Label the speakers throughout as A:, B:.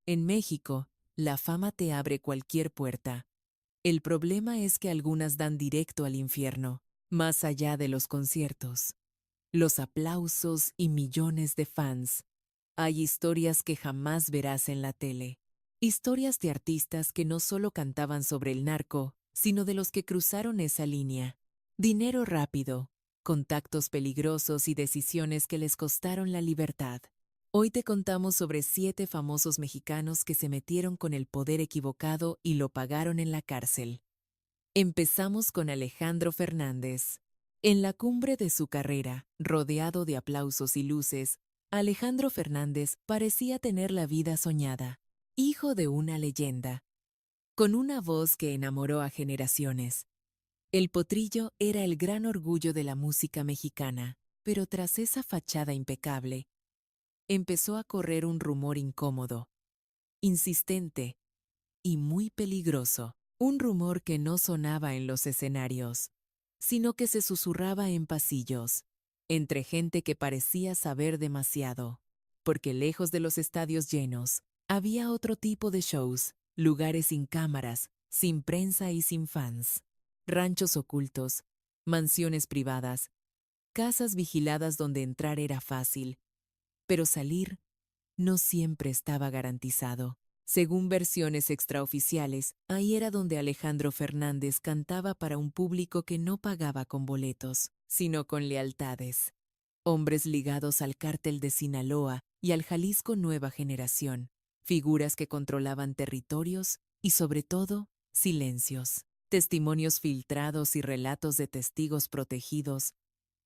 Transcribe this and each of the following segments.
A: En México, la fama te abre cualquier puerta. El problema es que algunas dan directo al infierno, más allá de los conciertos. Los aplausos y millones de fans. Hay historias que jamás verás en la tele. Historias de artistas que no solo cantaban sobre el narco, sino de los que cruzaron esa línea. Dinero rápido, contactos peligrosos y decisiones que les costaron la libertad. Hoy te contamos sobre 7 famosos mexicanos que se metieron con el poder equivocado y lo pagaron en la cárcel. Empezamos con Alejandro Fernández. En la cumbre de su carrera, rodeado de aplausos y luces, Alejandro Fernández parecía tener la vida soñada, hijo de una leyenda, con una voz que enamoró a generaciones. El Potrillo era el gran orgullo de la música mexicana, pero tras esa fachada impecable, empezó a correr un rumor incómodo, insistente y muy peligroso. Un rumor que no sonaba en los escenarios, sino que se susurraba en pasillos, entre gente que parecía saber demasiado, porque lejos de los estadios llenos, había otro tipo de shows, lugares sin cámaras, sin prensa y sin fans, ranchos ocultos, mansiones privadas, casas vigiladas donde entrar era fácil, pero salir no siempre estaba garantizado. Según versiones extraoficiales, ahí era donde Alejandro Fernández cantaba para un público que no pagaba con boletos, sino con lealtades. Hombres ligados al cártel de Sinaloa y al Jalisco Nueva Generación, figuras que controlaban territorios y, sobre todo, silencios. Testimonios filtrados y relatos de testigos protegidos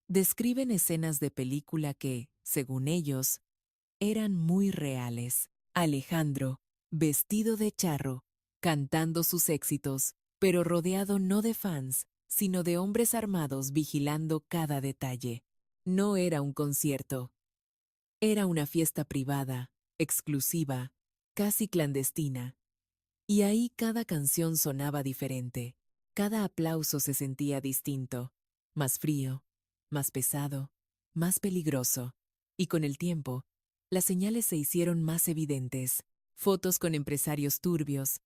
A: describen escenas de película que, según ellos, eran muy reales. Alejandro, vestido de charro, cantando sus éxitos, pero rodeado no de fans, sino de hombres armados vigilando cada detalle. No era un concierto. Era una fiesta privada, exclusiva, casi clandestina. Y ahí cada canción sonaba diferente. Cada aplauso se sentía distinto, más frío, más pesado, más peligroso. Y con el tiempo, las señales se hicieron más evidentes. Fotos con empresarios turbios,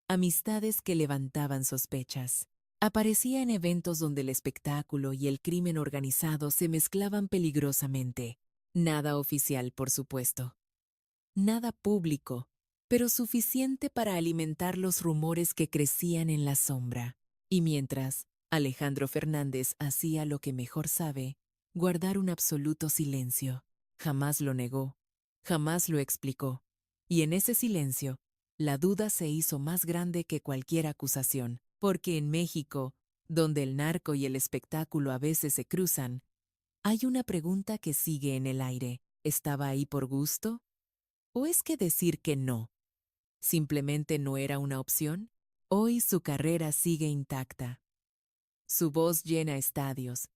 A: amistades que levantaban sospechas. Aparecía en eventos donde el espectáculo y el crimen organizado se mezclaban peligrosamente. Nada oficial, por supuesto. Nada público, pero suficiente para alimentar los rumores que crecían en la sombra. Y mientras, Alejandro Fernández hacía lo que mejor sabe, guardar un absoluto silencio. Jamás lo negó, jamás lo explicó. Y en ese silencio, la duda se hizo más grande que cualquier acusación, porque en México, donde el narco y el espectáculo a veces se cruzan, hay una pregunta que sigue en el aire. ¿Estaba ahí por gusto? ¿O es que decir que no simplemente no era una opción? Hoy su carrera sigue intacta. Su voz llena estadios,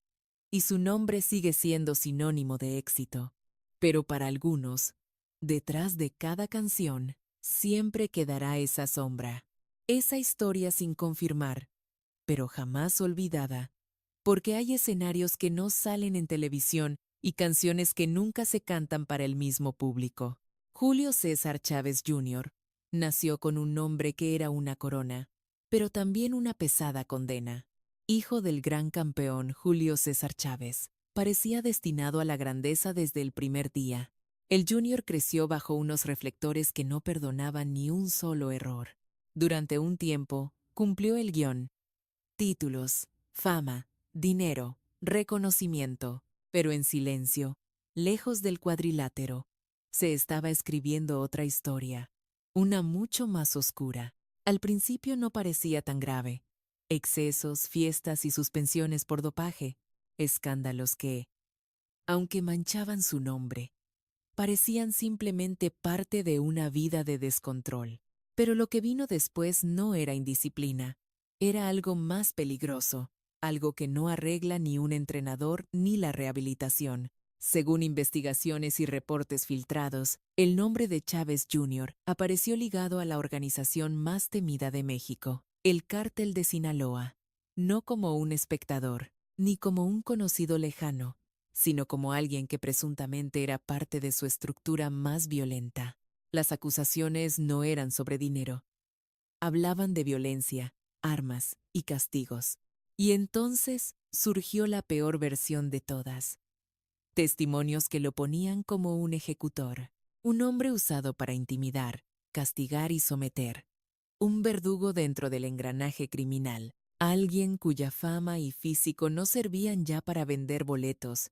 A: y su nombre sigue siendo sinónimo de éxito. Pero para algunos, detrás de cada canción, siempre quedará esa sombra, esa historia sin confirmar, pero jamás olvidada, porque hay escenarios que no salen en televisión y canciones que nunca se cantan para el mismo público. Julio César Chávez Jr. nació con un nombre que era una corona, pero también una pesada condena. Hijo del gran campeón Julio César Chávez, parecía destinado a la grandeza desde el primer día. El Junior creció bajo unos reflectores que no perdonaban ni un solo error. Durante un tiempo, cumplió el guión: títulos, fama, dinero, reconocimiento, pero en silencio, lejos del cuadrilátero, se estaba escribiendo otra historia, una mucho más oscura. Al principio no parecía tan grave. Excesos, fiestas y suspensiones por dopaje, escándalos que, aunque manchaban su nombre, parecían simplemente parte de una vida de descontrol. Pero lo que vino después no era indisciplina, era algo más peligroso, algo que no arregla ni un entrenador ni la rehabilitación. Según investigaciones y reportes filtrados, el nombre de Chávez Jr. apareció ligado a la organización más temida de México, el Cártel de Sinaloa, no como un espectador, ni como un conocido lejano, sino como alguien que presuntamente era parte de su estructura más violenta. Las acusaciones no eran sobre dinero. Hablaban de violencia, armas y castigos. Y entonces surgió la peor versión de todas. Testimonios que lo ponían como un ejecutor, un hombre usado para intimidar, castigar y someter, un verdugo dentro del engranaje criminal, alguien cuya fama y físico no servían ya para vender boletos,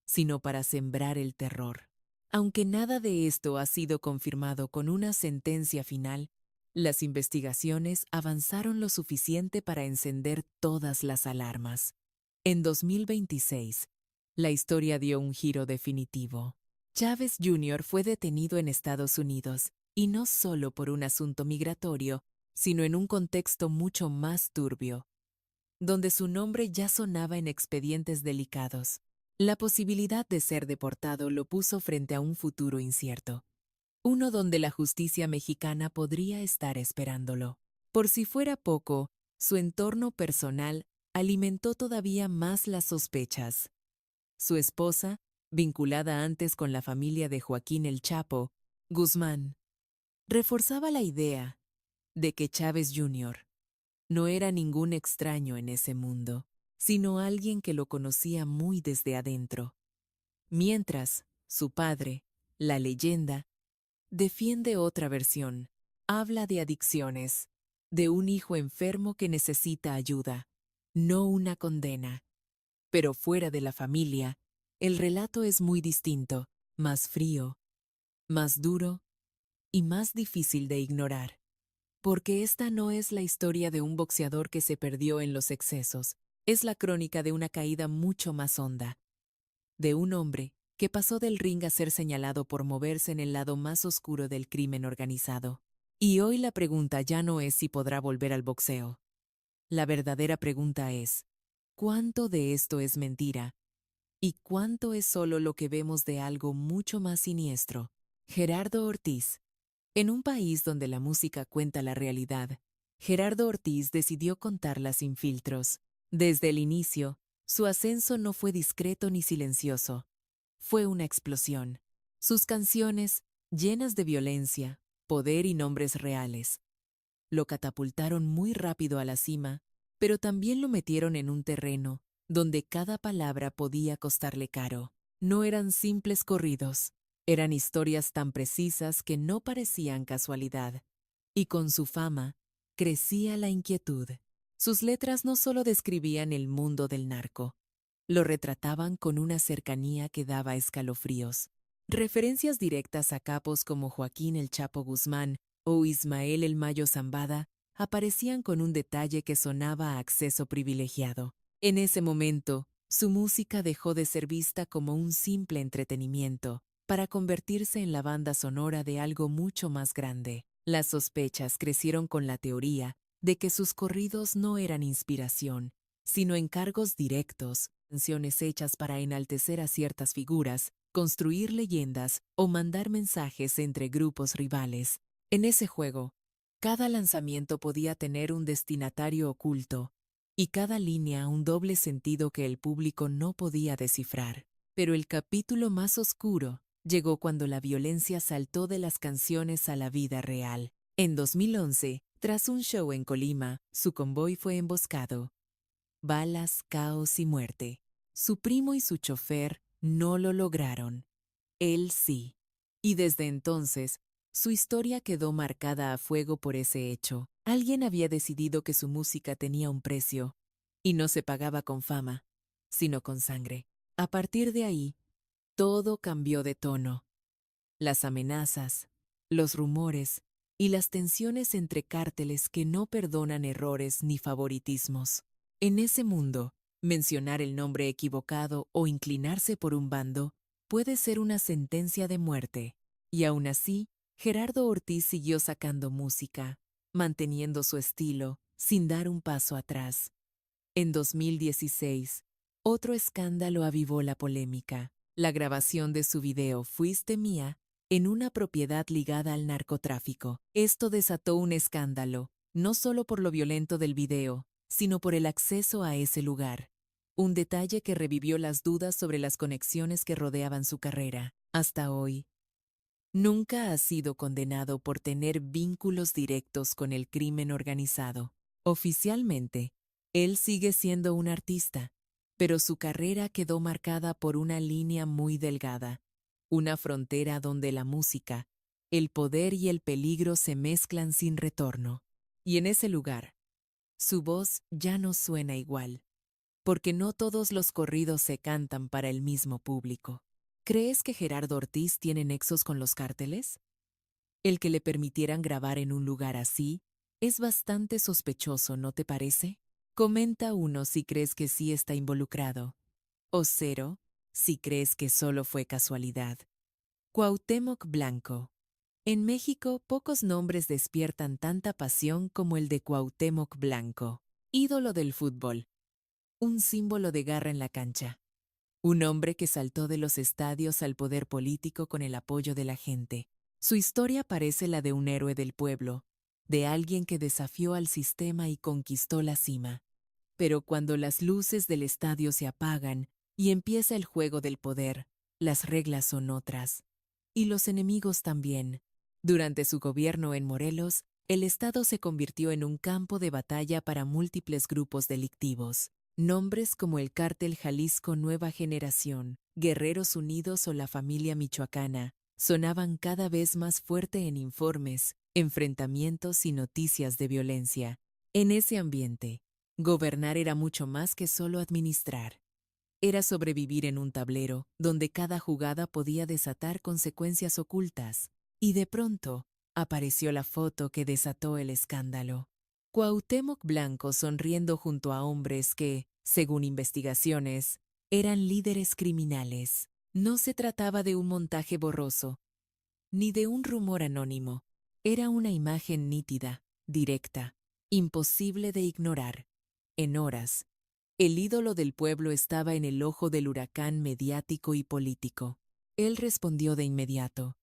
A: sino para sembrar el terror. Aunque nada de esto ha sido confirmado con una sentencia final, las investigaciones avanzaron lo suficiente para encender todas las alarmas. En 2026, la historia dio un giro definitivo. Chávez Jr. fue detenido en Estados Unidos, y no solo por un asunto migratorio, sino en un contexto mucho más turbio, donde su nombre ya sonaba en expedientes delicados. La posibilidad de ser deportado lo puso frente a un futuro incierto, uno donde la justicia mexicana podría estar esperándolo. Por si fuera poco, su entorno personal alimentó todavía más las sospechas. Su esposa, vinculada antes con la familia de Joaquín El Chapo, Guzmán, reforzaba la idea de que Chávez Jr. no era ningún extraño en ese mundo, sino alguien que lo conocía muy desde adentro. Mientras, su padre, la leyenda, defiende otra versión. Habla de adicciones, de un hijo enfermo que necesita ayuda, no una condena. Pero fuera de la familia, el relato es muy distinto, más frío, más duro y más difícil de ignorar. Porque esta no es la historia de un boxeador que se perdió en los excesos, es la crónica de una caída mucho más honda, de un hombre que pasó del ring a ser señalado por moverse en el lado más oscuro del crimen organizado. Y hoy la pregunta ya no es si podrá volver al boxeo. La verdadera pregunta es, ¿cuánto de esto es mentira? ¿Y cuánto es solo lo que vemos de algo mucho más siniestro? Gerardo Ortiz. En un país donde la música cuenta la realidad, Gerardo Ortiz decidió contarla sin filtros. Desde el inicio, su ascenso no fue discreto ni silencioso. Fue una explosión. Sus canciones, llenas de violencia, poder y nombres reales, lo catapultaron muy rápido a la cima, pero también lo metieron en un terreno donde cada palabra podía costarle caro. No eran simples corridos, eran historias tan precisas que no parecían casualidad. Y con su fama, crecía la inquietud. Sus letras no solo describían el mundo del narco, lo retrataban con una cercanía que daba escalofríos. Referencias directas a capos como Joaquín El Chapo Guzmán o Ismael El Mayo Zambada aparecían con un detalle que sonaba a acceso privilegiado. En ese momento, su música dejó de ser vista como un simple entretenimiento, para convertirse en la banda sonora de algo mucho más grande. Las sospechas crecieron con la teoría de que sus corridos no eran inspiración, sino encargos directos, canciones hechas para enaltecer a ciertas figuras, construir leyendas o mandar mensajes entre grupos rivales. En ese juego, cada lanzamiento podía tener un destinatario oculto y cada línea un doble sentido que el público no podía descifrar. Pero el capítulo más oscuro llegó cuando la violencia saltó de las canciones a la vida real. En 2011, tras un show en Colima, su convoy fue emboscado. Balas, caos y muerte. Su primo y su chofer no lo lograron. Él sí. Y desde entonces, su historia quedó marcada a fuego por ese hecho. Alguien había decidido que su música tenía un precio, y no se pagaba con fama, sino con sangre. A partir de ahí, todo cambió de tono. Las amenazas, los rumores y las tensiones entre cárteles que no perdonan errores ni favoritismos. En ese mundo, mencionar el nombre equivocado o inclinarse por un bando puede ser una sentencia de muerte. Y aún así, Gerardo Ortiz siguió sacando música, manteniendo su estilo, sin dar un paso atrás. En 2016, otro escándalo avivó la polémica: la grabación de su video Fuiste Mía en una propiedad ligada al narcotráfico. Esto desató un escándalo, no solo por lo violento del video, sino por el acceso a ese lugar. Un detalle que revivió las dudas sobre las conexiones que rodeaban su carrera. Hasta hoy, Nunca ha sido condenado por tener vínculos directos con el crimen organizado. Oficialmente, él sigue siendo un artista, pero su carrera quedó marcada por una línea muy delgada, una frontera donde la música, el poder y el peligro se mezclan sin retorno. Y en ese lugar, su voz ya no suena igual, porque no todos los corridos se cantan para el mismo público. ¿Crees que Gerardo Ortiz tiene nexos con los cárteles? El que le permitieran grabar en un lugar así es bastante sospechoso, ¿no te parece? Comenta 1 si crees que sí está involucrado, o 0 si crees que solo fue casualidad. Cuauhtémoc Blanco. En México, pocos nombres despiertan tanta pasión como el de Cuauhtémoc Blanco, ídolo del fútbol, un símbolo de garra en la cancha. Un hombre que saltó de los estadios al poder político con el apoyo de la gente. Su historia parece la de un héroe del pueblo, de alguien que desafió al sistema y conquistó la cima. Pero cuando las luces del estadio se apagan y empieza el juego del poder, las reglas son otras. Y los enemigos también. Durante su gobierno en Morelos, el Estado se convirtió en un campo de batalla para múltiples grupos delictivos. Nombres como el Cártel Jalisco Nueva Generación, Guerreros Unidos o la familia michoacana sonaban cada vez más fuerte en informes, enfrentamientos y noticias de violencia. En ese ambiente, gobernar era mucho más que solo administrar. Era sobrevivir en un tablero donde cada jugada podía desatar consecuencias ocultas. Y de pronto, apareció la foto que desató el escándalo. Cuauhtémoc Blanco sonriendo junto a hombres que, según investigaciones, eran líderes criminales. No se trataba de un montaje borroso, ni de un rumor anónimo. Era una imagen nítida, directa, imposible de ignorar. En horas, el ídolo del pueblo estaba en el ojo del huracán mediático y político. Él respondió de inmediato.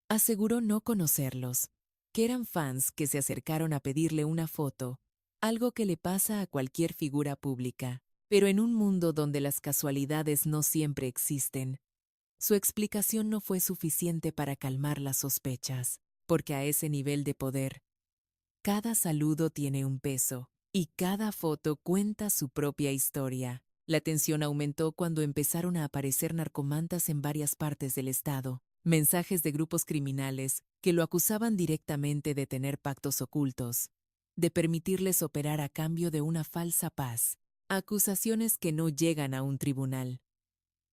A: Aseguró no conocerlos, que eran fans que se acercaron a pedirle una foto, algo que le pasa a cualquier figura pública. Pero en un mundo donde las casualidades no siempre existen, su explicación no fue suficiente para calmar las sospechas, porque a ese nivel de poder, cada saludo tiene un peso y cada foto cuenta su propia historia. La tensión aumentó cuando empezaron a aparecer narcomantas en varias partes del estado, mensajes de grupos criminales que lo acusaban directamente de tener pactos ocultos, de permitirles operar a cambio de una falsa paz, acusaciones que no llegan a un tribunal,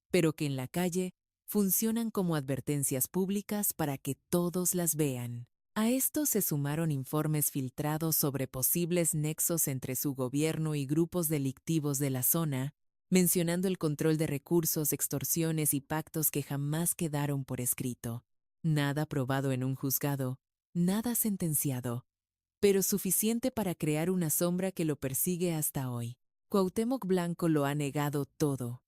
A: pero que en la calle funcionan como advertencias públicas para que todos las vean. A esto se sumaron informes filtrados sobre posibles nexos entre su gobierno y grupos delictivos de la zona, mencionando el control de recursos, extorsiones y pactos que jamás quedaron por escrito. Nada probado en un juzgado, nada sentenciado, pero suficiente para crear una sombra que lo persigue hasta hoy. Cuauhtémoc Blanco lo ha negado todo.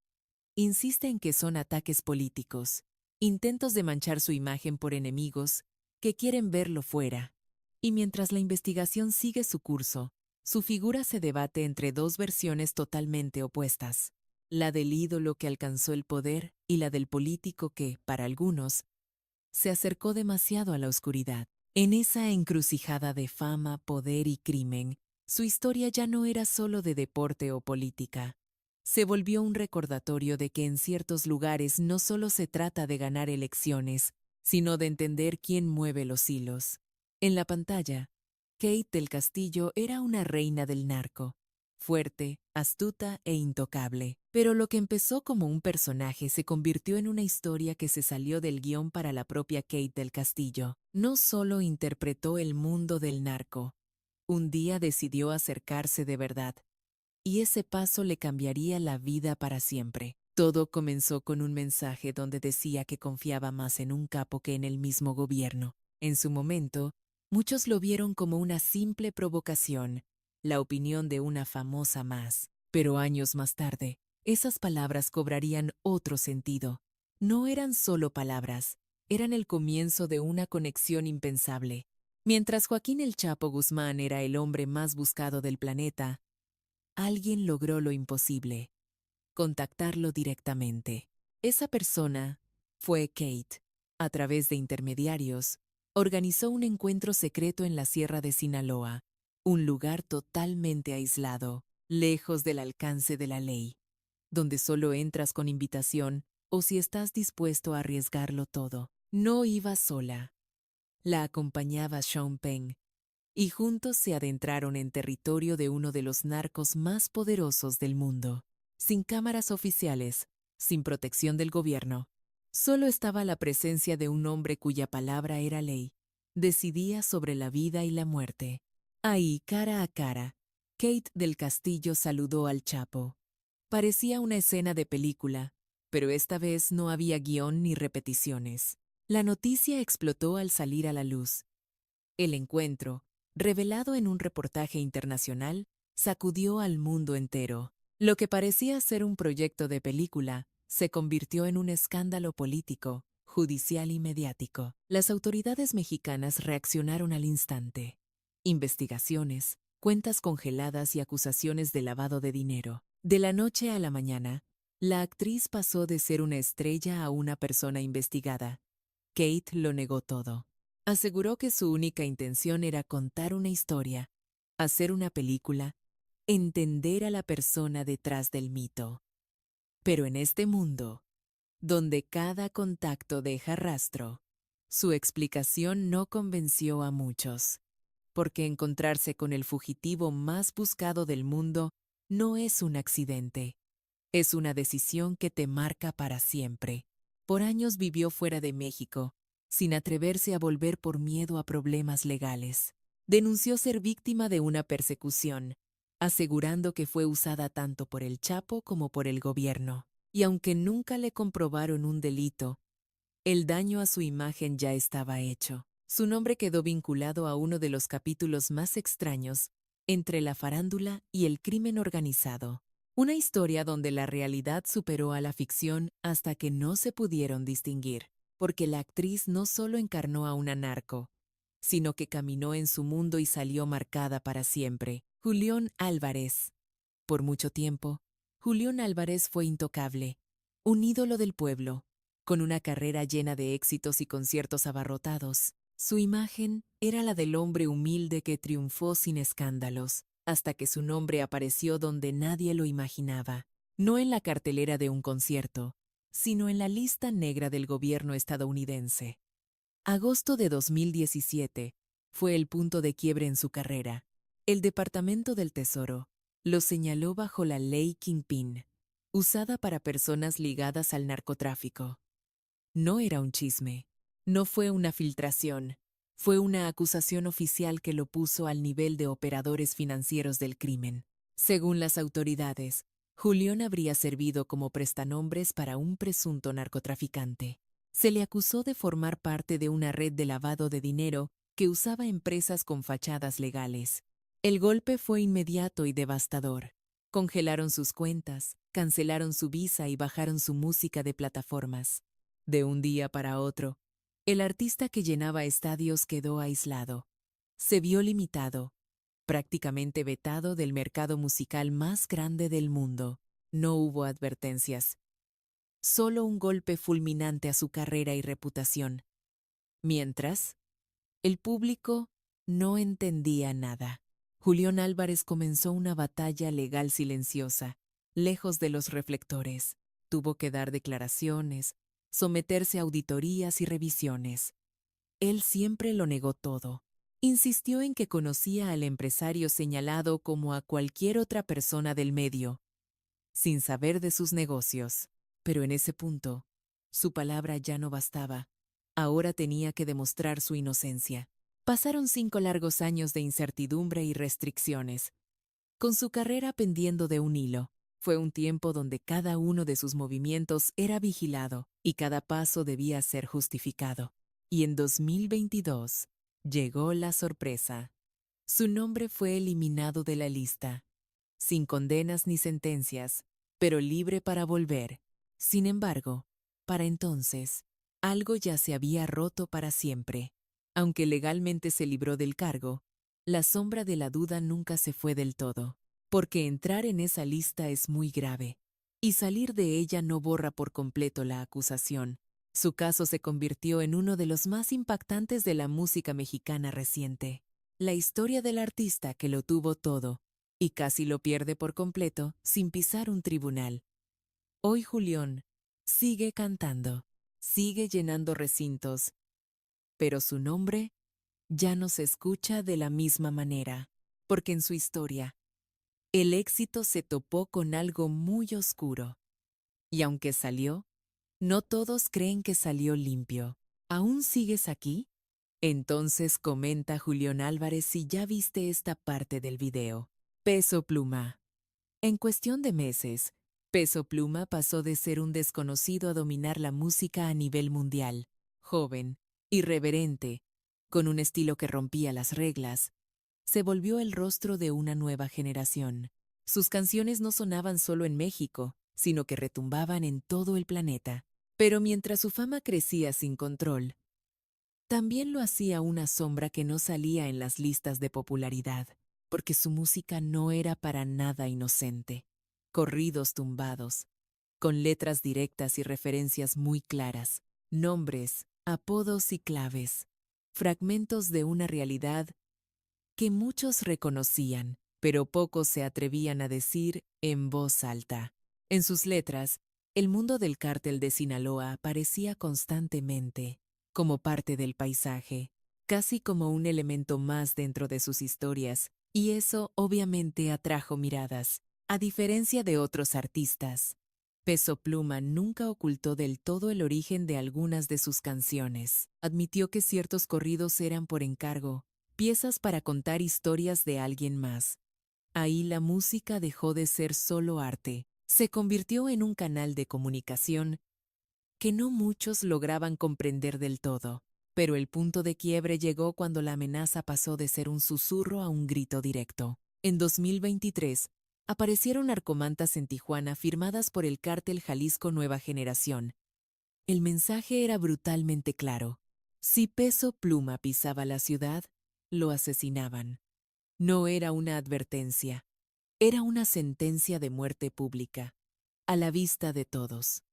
A: Insiste en que son ataques políticos, intentos de manchar su imagen por enemigos que quieren verlo fuera. Y mientras la investigación sigue su curso, su figura se debate entre dos versiones totalmente opuestas, la del ídolo que alcanzó el poder y la del político que, para algunos, se acercó demasiado a la oscuridad. En esa encrucijada de fama, poder y crimen, su historia ya no era solo de deporte o política. Se volvió un recordatorio de que en ciertos lugares no solo se trata de ganar elecciones, sino de entender quién mueve los hilos. En la pantalla, Kate del Castillo era una reina del narco, fuerte, astuta e intocable. Pero lo que empezó como un personaje se convirtió en una historia que se salió del guión para la propia Kate del Castillo. No solo interpretó el mundo del narco, un día decidió acercarse de verdad. Y ese paso le cambiaría la vida para siempre. Todo comenzó con un mensaje donde decía que confiaba más en un capo que en el mismo gobierno. En su momento, muchos lo vieron como una simple provocación, la opinión de una famosa más. Pero años más tarde, esas palabras cobrarían otro sentido. No eran solo palabras, eran el comienzo de una conexión impensable. Mientras Joaquín El Chapo Guzmán era el hombre más buscado del planeta, alguien logró lo imposible, contactarlo directamente. Esa persona fue Kate. A través de intermediarios, organizó un encuentro secreto en la Sierra de Sinaloa, un lugar totalmente aislado, lejos del alcance de la ley, donde solo entras con invitación o si estás dispuesto a arriesgarlo todo. No iba sola. La acompañaba Sean Penn, y juntos se adentraron en territorio de uno de los narcos más poderosos del mundo. Sin cámaras oficiales, sin protección del gobierno, solo estaba la presencia de un hombre cuya palabra era ley. Decidía sobre la vida y la muerte. Ahí, cara a cara, Kate del Castillo saludó al Chapo. Parecía una escena de película, pero esta vez no había guión ni repeticiones. La noticia explotó al salir a la luz. El encuentro, revelado en un reportaje internacional, sacudió al mundo entero. Lo que parecía ser un proyecto de película se convirtió en un escándalo político, judicial y mediático. Las autoridades mexicanas reaccionaron al instante. Investigaciones, cuentas congeladas y acusaciones de lavado de dinero. De la noche a la mañana, la actriz pasó de ser una estrella a una persona investigada. Kate lo negó todo. Aseguró que su única intención era contar una historia, hacer una película, entender a la persona detrás del mito. Pero en este mundo, donde cada contacto deja rastro, su explicación no convenció a muchos, porque encontrarse con el fugitivo más buscado del mundo no es un accidente, es una decisión que te marca para siempre. Por años vivió fuera de México, sin atreverse a volver por miedo a problemas legales. Denunció ser víctima de una persecución, asegurando que fue usada tanto por el Chapo como por el gobierno. Y aunque nunca le comprobaron un delito, el daño a su imagen ya estaba hecho. Su nombre quedó vinculado a uno de los capítulos más extraños entre la farándula y el crimen organizado. Una historia donde la realidad superó a la ficción hasta que no se pudieron distinguir, porque la actriz no solo encarnó a una narco, sino que caminó en su mundo y salió marcada para siempre. Julián Álvarez. Por mucho tiempo, Julián Álvarez fue intocable, un ídolo del pueblo, con una carrera llena de éxitos y conciertos abarrotados. Su imagen era la del hombre humilde que triunfó sin escándalos, hasta que su nombre apareció donde nadie lo imaginaba, no en la cartelera de un concierto, sino en la lista negra del gobierno estadounidense. Agosto de 2017 fue el punto de quiebre en su carrera. El Departamento del Tesoro lo señaló bajo la ley Kingpin, usada para personas ligadas al narcotráfico. No era un chisme, no fue una filtración, fue una acusación oficial que lo puso al nivel de operadores financieros del crimen. Según las autoridades, Julián habría servido como prestanombres para un presunto narcotraficante. Se le acusó de formar parte de una red de lavado de dinero que usaba empresas con fachadas legales. El golpe fue inmediato y devastador. Congelaron sus cuentas, cancelaron su visa y bajaron su música de plataformas. De un día para otro, el artista que llenaba estadios quedó aislado. Se vio limitado, prácticamente vetado del mercado musical más grande del mundo. No hubo advertencias. Solo un golpe fulminante a su carrera y reputación. Mientras, el público no entendía nada. Julián Álvarez comenzó una batalla legal silenciosa, lejos de los reflectores. Tuvo que dar declaraciones, someterse a auditorías y revisiones. Él siempre lo negó todo. Insistió en que conocía al empresario señalado como a cualquier otra persona del medio, sin saber de sus negocios. Pero en ese punto, su palabra ya no bastaba. Ahora tenía que demostrar su inocencia. Pasaron 5 largos años de incertidumbre y restricciones, con su carrera pendiendo de un hilo. Fue un tiempo donde cada uno de sus movimientos era vigilado y cada paso debía ser justificado. Y en 2022 llegó la sorpresa. Su nombre fue eliminado de la lista, sin condenas ni sentencias, pero libre para volver. Sin embargo, para entonces, algo ya se había roto para siempre. Aunque legalmente se libró del cargo, la sombra de la duda nunca se fue del todo, porque entrar en esa lista es muy grave, y salir de ella no borra por completo la acusación, Su caso se convirtió en uno de los más impactantes de la música mexicana reciente. La historia del artista que lo tuvo todo y casi lo pierde por completo sin pisar un tribunal. Hoy Julián sigue cantando, sigue llenando recintos, pero su nombre ya no se escucha de la misma manera, porque en su historia, el éxito se topó con algo muy oscuro. Y aunque salió, no todos creen que salió limpio. ¿Aún sigues aquí? Entonces comenta Julián Álvarez si ya viste esta parte del video. Peso Pluma. En cuestión de meses, Peso Pluma pasó de ser un desconocido a dominar la música a nivel mundial. Joven, irreverente, con un estilo que rompía las reglas, se volvió el rostro de una nueva generación. Sus canciones no sonaban solo en México, sino que retumbaban en todo el planeta. Pero mientras su fama crecía sin control, también lo hacía una sombra que no salía en las listas de popularidad, porque su música no era para nada inocente. Corridos tumbados, con letras directas y referencias muy claras, nombres, apodos y claves, fragmentos de una realidad que muchos reconocían, pero pocos se atrevían a decir en voz alta. En sus letras, el mundo del cártel de Sinaloa aparecía constantemente, como parte del paisaje, casi como un elemento más dentro de sus historias, y eso obviamente atrajo miradas. A diferencia de otros artistas, Peso Pluma nunca ocultó del todo el origen de algunas de sus canciones. Admitió que ciertos corridos eran por encargo, piezas para contar historias de alguien más. Ahí la música dejó de ser solo arte, se convirtió en un canal de comunicación que no muchos lograban comprender del todo. Pero el punto de quiebre llegó cuando la amenaza pasó de ser un susurro a un grito directo. En 2023, aparecieron narcomantas en Tijuana firmadas por el cártel Jalisco Nueva Generación. El mensaje era brutalmente claro. Si Peso Pluma pisaba la ciudad, lo asesinaban. No era una advertencia, era una sentencia de muerte pública, a la vista de todos.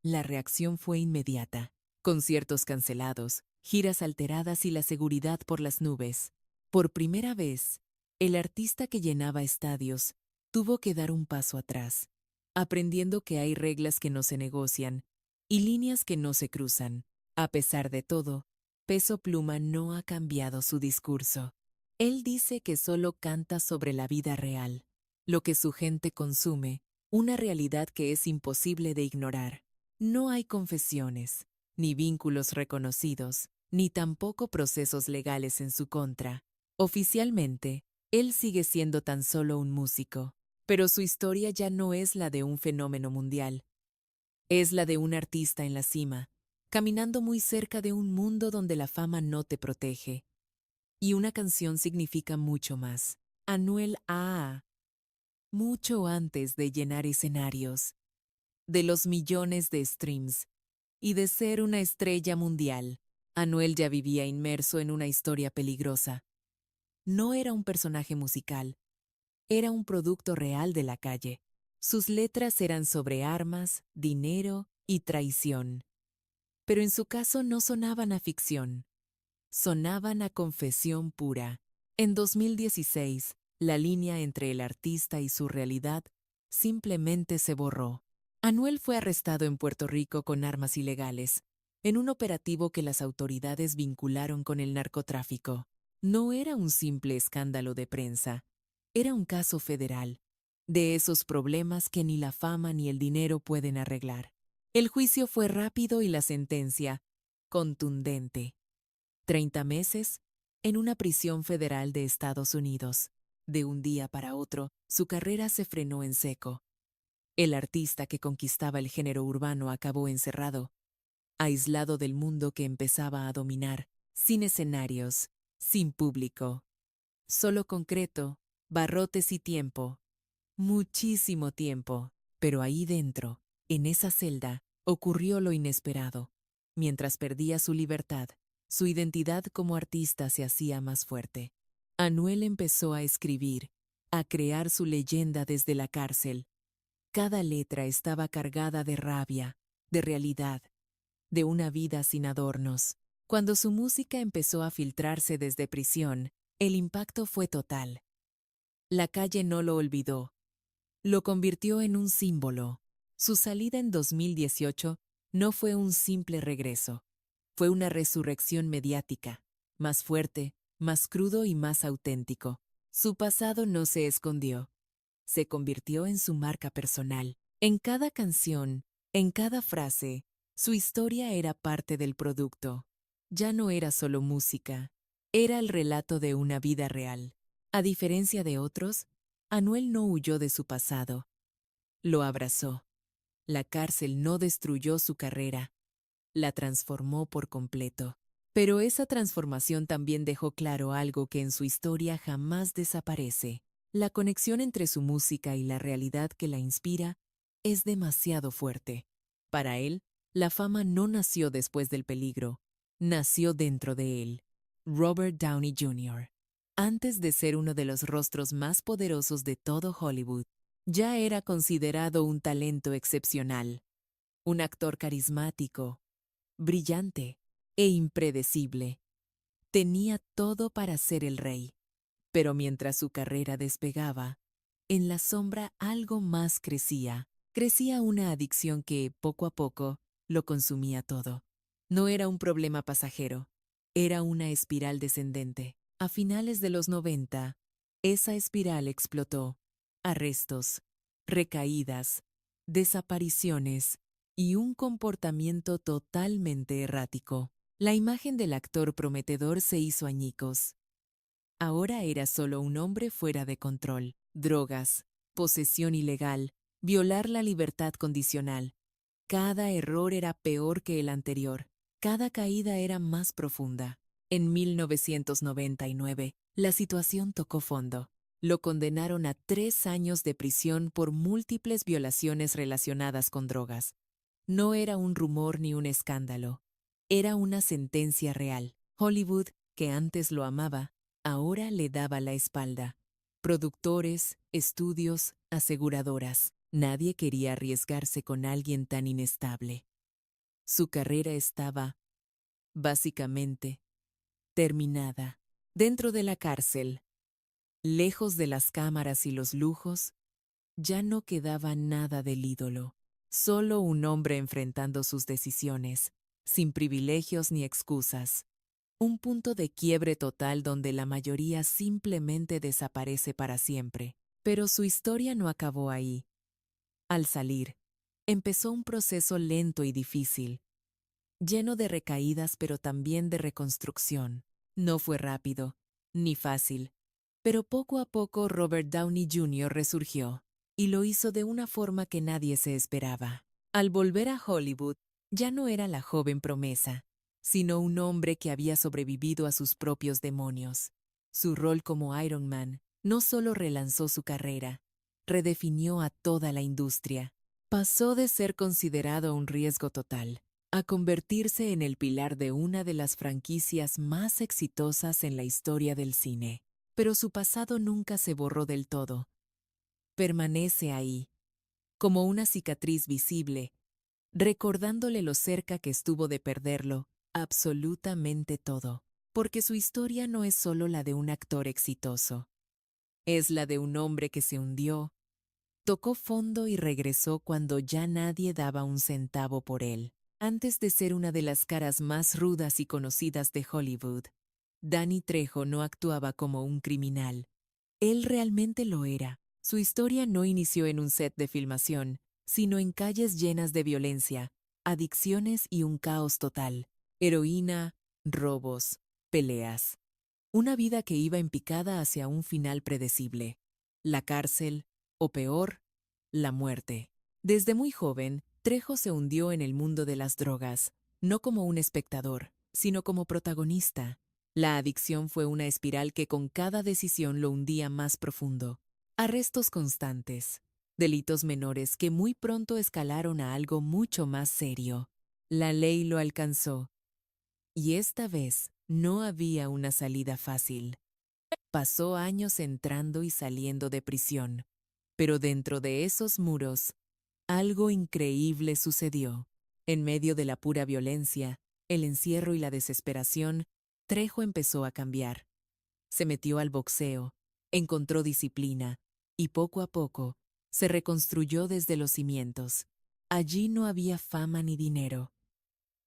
A: La reacción fue inmediata. Conciertos cancelados, giras alteradas y la seguridad por las nubes. Por primera vez, el artista que llenaba estadios tuvo que dar un paso atrás, aprendiendo que hay reglas que no se negocian y líneas que no se cruzan. A pesar de todo, Peso Pluma no ha cambiado su discurso. Él dice que solo canta sobre la vida real, lo que su gente consume, una realidad que es imposible de ignorar. No hay confesiones, ni vínculos reconocidos, ni tampoco procesos legales en su contra. Oficialmente, él sigue siendo tan solo un músico, pero su historia ya no es la de un fenómeno mundial. Es la de un artista en la cima, caminando muy cerca de un mundo donde la fama no te protege. Y una canción significa mucho más. Anuel A. Mucho antes de llenar escenarios, de los millones de streams y de ser una estrella mundial, Anuel ya vivía inmerso en una historia peligrosa. No era un personaje musical, era un producto real de la calle. Sus letras eran sobre armas, dinero y traición. Pero en su caso no sonaban a ficción, sonaban a confesión pura. En 2016, la línea entre el artista y su realidad simplemente se borró. Anuel fue arrestado en Puerto Rico con armas ilegales, en un operativo que las autoridades vincularon con el narcotráfico. No era un simple escándalo de prensa, era un caso federal, de esos problemas que ni la fama ni el dinero pueden arreglar. El juicio fue rápido y la sentencia contundente. 30 meses en una prisión federal de Estados Unidos. De un día para otro, su carrera se frenó en seco. El artista que conquistaba el género urbano acabó encerrado, aislado del mundo que empezaba a dominar, sin escenarios, sin público. Solo concreto, barrotes y tiempo. Muchísimo tiempo. Pero ahí dentro, en esa celda, ocurrió lo inesperado. Mientras perdía su libertad, su identidad como artista se hacía más fuerte. Anuel empezó a escribir, a crear su leyenda desde la cárcel. Cada letra estaba cargada de rabia, de realidad, de una vida sin adornos. Cuando su música empezó a filtrarse desde prisión, el impacto fue total. La calle no lo olvidó. Lo convirtió en un símbolo. Su salida en 2018 no fue un simple regreso. Fue una resurrección mediática, más fuerte, más crudo y más auténtico. Su pasado no se escondió. Se convirtió en su marca personal. En cada canción, en cada frase, su historia era parte del producto. Ya no era solo música, era el relato de una vida real. A diferencia de otros, Anuel no huyó de su pasado, lo abrazó. La cárcel no destruyó su carrera, la transformó por completo. Pero esa transformación también dejó claro algo que en su historia jamás desaparece. La conexión entre su música y la realidad que la inspira es demasiado fuerte. Para él, la fama no nació después del peligro, nació dentro de él. Robert Downey Jr. Antes de ser uno de los rostros más poderosos de todo Hollywood, ya era considerado un talento excepcional, un actor carismático, brillante e impredecible. Tenía todo para ser el rey. Pero mientras su carrera despegaba, en la sombra algo más crecía. Crecía una adicción que, poco a poco, lo consumía todo. No era un problema pasajero, era una espiral descendente. A finales de los 90, esa espiral explotó. Arrestos, recaídas, desapariciones y un comportamiento totalmente errático. La imagen del actor prometedor se hizo añicos. Ahora era solo un hombre fuera de control. Drogas, posesión ilegal, violar la libertad condicional. Cada error era peor que el anterior. Cada caída era más profunda. En 1999, la situación tocó fondo. Lo condenaron a 3 años de prisión por múltiples violaciones relacionadas con drogas. No era un rumor ni un escándalo. Era una sentencia real. Hollywood, que antes lo amaba, ahora le daba la espalda. Productores, estudios, aseguradoras. Nadie quería arriesgarse con alguien tan inestable. Su carrera estaba, básicamente, terminada. Dentro de la cárcel, lejos de las cámaras y los lujos, ya no quedaba nada del ídolo. Solo un hombre enfrentando sus decisiones, sin privilegios ni excusas. Un punto de quiebre total donde la mayoría simplemente desaparece para siempre. Pero su historia no acabó ahí. Al salir, empezó un proceso lento y difícil, lleno de recaídas pero también de reconstrucción. No fue rápido, ni fácil, pero poco a poco Robert Downey Jr. resurgió, y lo hizo de una forma que nadie se esperaba. Al volver a Hollywood, ya no era la joven promesa, sino un hombre que había sobrevivido a sus propios demonios. Su rol como Iron Man no solo relanzó su carrera, redefinió a toda la industria. Pasó de ser considerado un riesgo total a convertirse en el pilar de una de las franquicias más exitosas en la historia del cine. Pero su pasado nunca se borró del todo. Permanece ahí, como una cicatriz visible, recordándole lo cerca que estuvo de perderlo, absolutamente todo. Porque su historia no es solo la de un actor exitoso. Es la de un hombre que se hundió, tocó fondo y regresó cuando ya nadie daba un centavo por él. Antes de ser una de las caras más rudas y conocidas de Hollywood, Danny Trejo no actuaba como un criminal. Él realmente lo era. Su historia no inició en un set de filmación, sino en calles llenas de violencia, adicciones y un caos total. Heroína, robos, peleas. Una vida que iba en picada hacia un final predecible. La cárcel, o peor, la muerte. Desde muy joven, Trejo se hundió en el mundo de las drogas, no como un espectador, sino como protagonista. La adicción fue una espiral que con cada decisión lo hundía más profundo. Arrestos constantes, delitos menores que muy pronto escalaron a algo mucho más serio. La ley lo alcanzó, y esta vez no había una salida fácil. Pasó años entrando y saliendo de prisión, pero dentro de esos muros, algo increíble sucedió. En medio de la pura violencia, el encierro y la desesperación, Trejo empezó a cambiar. Se metió al boxeo, encontró disciplina, y poco a poco se reconstruyó desde los cimientos. Allí no había fama ni dinero,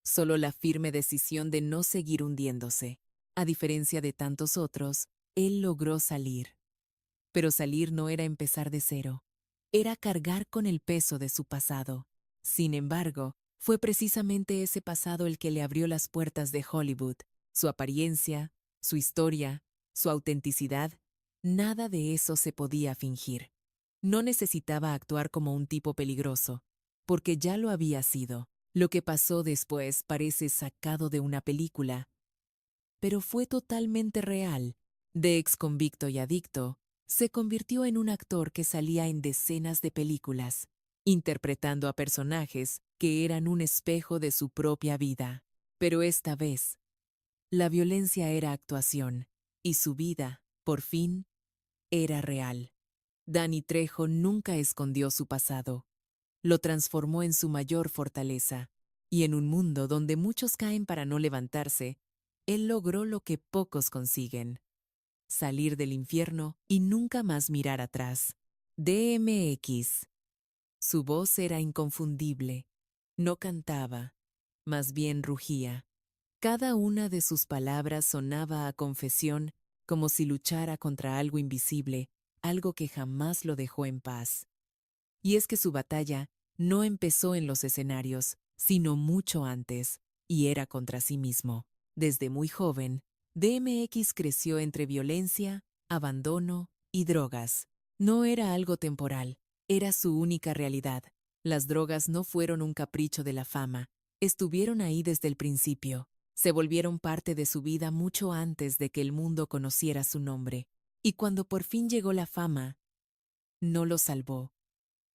A: solo la firme decisión de no seguir hundiéndose. A diferencia de tantos otros, él logró salir. Pero salir no era empezar de cero, era cargar con el peso de su pasado. Sin embargo, fue precisamente ese pasado el que le abrió las puertas de Hollywood. Su apariencia, su historia, su autenticidad, nada de eso se podía fingir. No necesitaba actuar como un tipo peligroso, porque ya lo había sido. Lo que pasó después parece sacado de una película, pero fue totalmente real. De ex convicto y adicto, se convirtió en un actor que salía en decenas de películas, interpretando a personajes que eran un espejo de su propia vida. Pero esta vez, la violencia era actuación, y su vida, por fin, era real. Danny Trejo nunca escondió su pasado. Lo transformó en su mayor fortaleza, y en un mundo donde muchos caen para no levantarse, él logró lo que pocos consiguen: salir del infierno y nunca más mirar atrás. DMX. Su voz era inconfundible. No cantaba, más bien rugía. Cada una de sus palabras sonaba a confesión, como si luchara contra algo invisible, algo que jamás lo dejó en paz. Y es que su batalla no empezó en los escenarios, sino mucho antes, y era contra sí mismo. Desde muy joven, DMX creció entre violencia, abandono y drogas. No era algo temporal, era su única realidad. Las drogas no fueron un capricho de la fama, estuvieron ahí desde el principio. Se volvieron parte de su vida mucho antes de que el mundo conociera su nombre. Y cuando por fin llegó la fama, no lo salvó,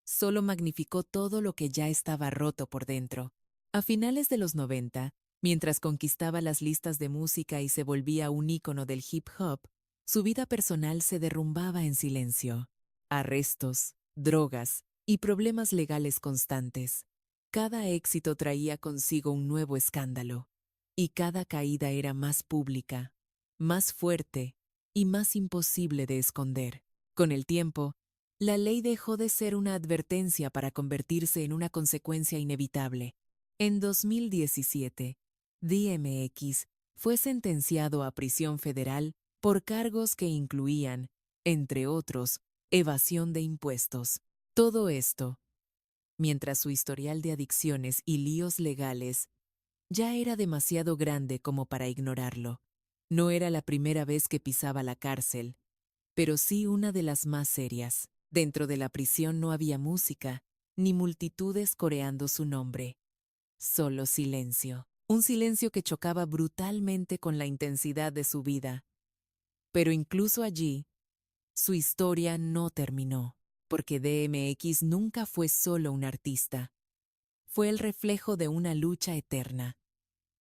A: solo magnificó todo lo que ya estaba roto por dentro. A finales de los 90, mientras conquistaba las listas de música y se volvía un ícono del hip hop, su vida personal se derrumbaba en silencio. Arrestos, drogas y problemas legales constantes. Cada éxito traía consigo un nuevo escándalo, y cada caída era más pública, más fuerte y más imposible de esconder. Con el tiempo, la ley dejó de ser una advertencia para convertirse en una consecuencia inevitable. En 2017, DMX fue sentenciado a prisión federal por cargos que incluían, entre otros, evasión de impuestos. Todo esto, mientras su historial de adicciones y líos legales ya era demasiado grande como para ignorarlo. No era la primera vez que pisaba la cárcel, pero sí una de las más serias. Dentro de la prisión no había música, ni multitudes coreando su nombre. Solo silencio. Un silencio que chocaba brutalmente con la intensidad de su vida. Pero incluso allí, su historia no terminó, porque DMX nunca fue solo un artista. Fue el reflejo de una lucha eterna,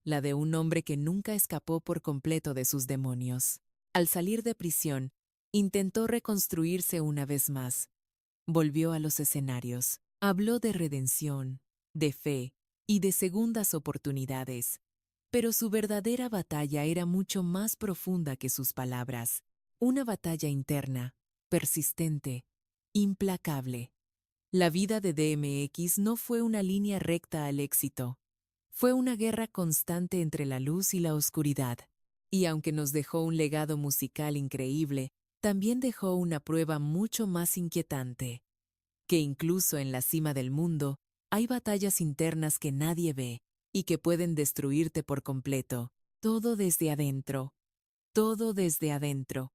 A: la de un hombre que nunca escapó por completo de sus demonios. Al salir de prisión, intentó reconstruirse una vez más. Volvió a los escenarios. Habló de redención, de fe y de segundas oportunidades. Pero su verdadera batalla era mucho más profunda que sus palabras. Una batalla interna, persistente, implacable. La vida de DMX no fue una línea recta al éxito. Fue una guerra constante entre la luz y la oscuridad. Y aunque nos dejó un legado musical increíble, también dejó una prueba mucho más inquietante: que incluso en la cima del mundo hay batallas internas que nadie ve y que pueden destruirte por completo. Todo desde adentro. Todo desde adentro.